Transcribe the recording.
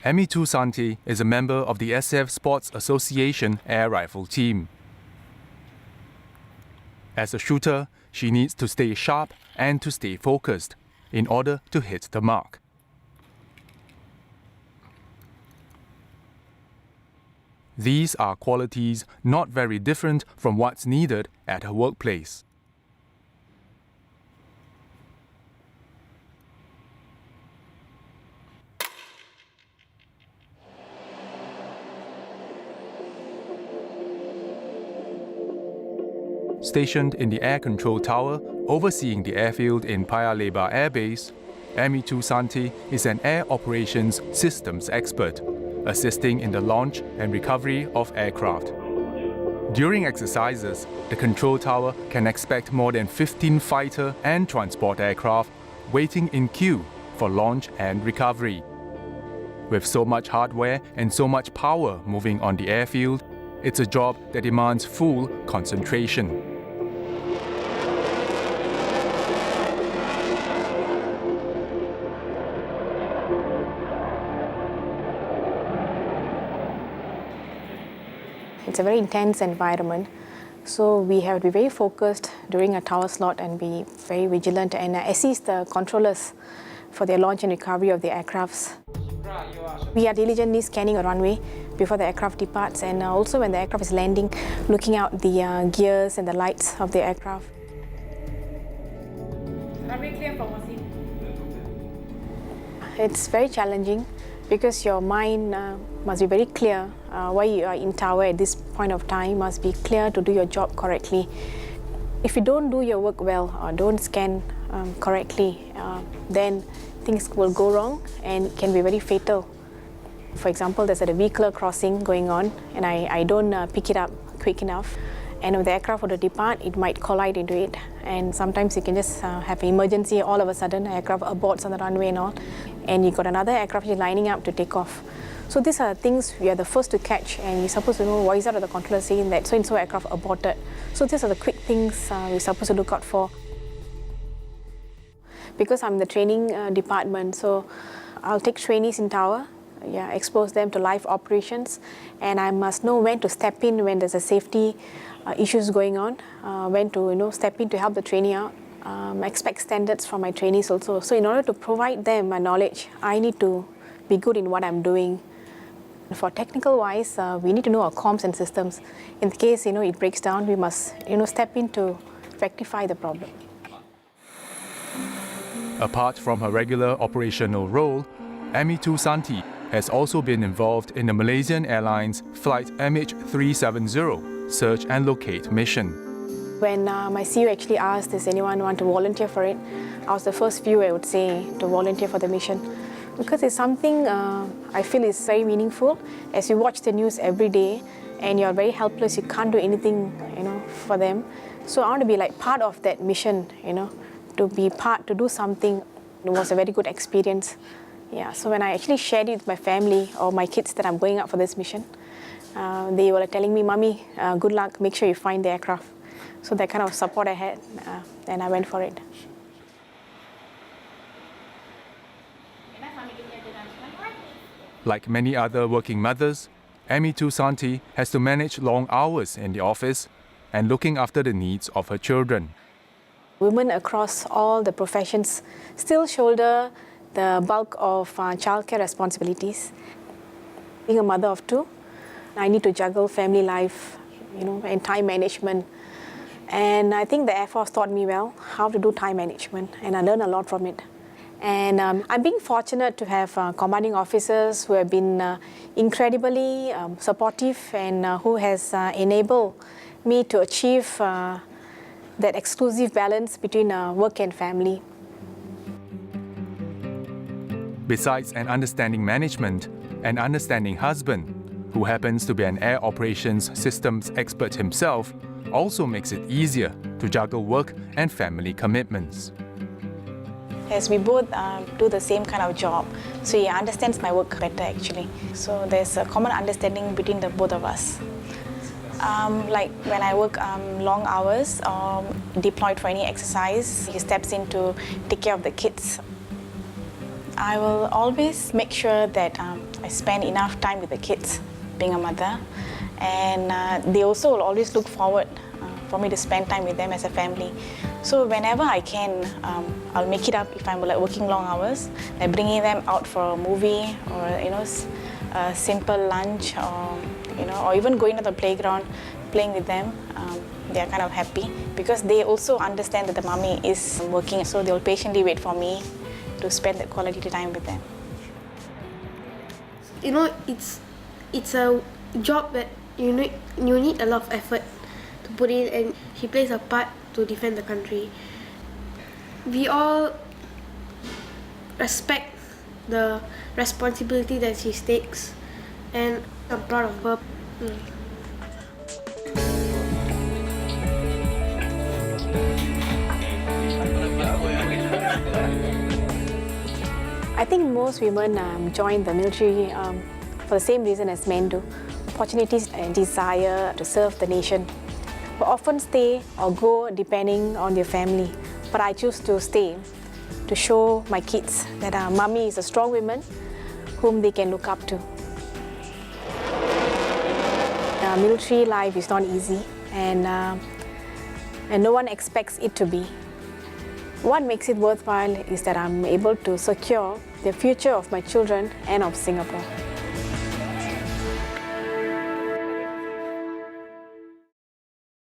ME2 Sanhti is a member of the SAF Sports Association Air Rifle team. As a shooter, she needs to stay sharp and to stay focused in order to hit the mark. These are qualities not very different from what's needed at her workplace. Stationed in the air control tower overseeing the airfield in Paya Lebar Air Base, ME2 Sanhti is an air operations systems expert, assisting in the launch and recovery of aircraft. During exercises, the control tower can expect more than 15 fighter and transport aircraft waiting in queue for launch and recovery. With so much hardware and so much power moving on the airfield, it's a job that demands full concentration. It's a very intense environment, so we have to be very focused during a tower slot and be very vigilant and assist the controllers for their launch and recovery of the aircrafts. We are diligently scanning a runway before the aircraft departs, and also when the aircraft is landing, looking out the gears and the lights of the aircraft. Runway clear for Wasim. It's very challenging because your mind must be very clear why you are in tower at this point of time, must be clear to do your job correctly. If you don't do your work well or don't scan correctly, then things will go wrong and can be very fatal. For example, there's a vehicular crossing going on and I don't pick it up quick enough, and if the aircraft were to depart, it might collide into it, and sometimes you can just have an emergency. All of a sudden, aircraft aborts on the runway and all, and you've got another aircraft lining up to take off. So these are things we are the first to catch, and we're supposed to know voice out of the controller saying that so-and-so aircraft aborted. So these are the quick things we're supposed to look out for. Because I'm the training department, so I'll take trainees in tower, expose them to live operations, and I must know when to step in when there's a safety issues going on, when to step in to help the trainee out. Expect standards from my trainees also. So in order to provide them my knowledge, I need to be good in what I'm doing. For technical wise, we need to know our comms and systems. In the case it breaks down, we must step in to rectify the problem. Apart from her regular operational role, ME2 Sanhti has also been involved in the Malaysian Airlines Flight MH370 search and locate mission. When my CEO actually asked, does anyone want to volunteer for it, I was the first few, I would say, to volunteer for the mission. Because it's something I feel is very meaningful. As you watch the news every day and you're very helpless, you can't do anything for them. So I want to be like part of that mission, to do something. It was a very good experience. So when I actually shared it with my family or my kids that I'm going out for this mission, they were telling me, "Mommy, good luck, make sure you find the aircraft." So that kind of support I had, and I went for it. Like many other working mothers, ME2 Sanhti has to manage long hours in the office and looking after the needs of her children. Women across all the professions still shoulder the bulk of childcare responsibilities. Being a mother of two, I need to juggle family life, and time management. And I think the Air Force taught me well how to do time management, and I learned a lot from it. And I'm being fortunate to have commanding officers who have been incredibly supportive and who has enabled me to achieve that exclusive balance between work and family. Besides an understanding management, an understanding husband, who happens to be an air operations systems expert himself, also makes it easier to juggle work and family commitments. As we both do the same kind of job, so he understands my work better actually. So there's a common understanding between the both of us. Like when I work long hours or deployed for any exercise, he steps in to take care of the kids. I will always make sure that I spend enough time with the kids, being a mother, and they also will always look forward for me to spend time with them as a family. So whenever I can, I'll make it up if I'm like working long hours, like bringing them out for a movie or a simple lunch, or even going to the playground, playing with them. They are kind of happy because they also understand that the mommy is working, so they'll patiently wait for me to spend that quality time with them. It's a job that you need a lot of effort to put in, and she plays a part to defend the country. We all respect the responsibility that she takes, and I'm proud of her. I think most women join the military for the same reason as men do, opportunities and desire to serve the nation. We often stay or go depending on their family, but I choose to stay to show my kids that mommy is a strong woman whom they can look up to. Military life is not easy, and no one expects it to be. What makes it worthwhile is that I'm able to secure the future of my children and of Singapore.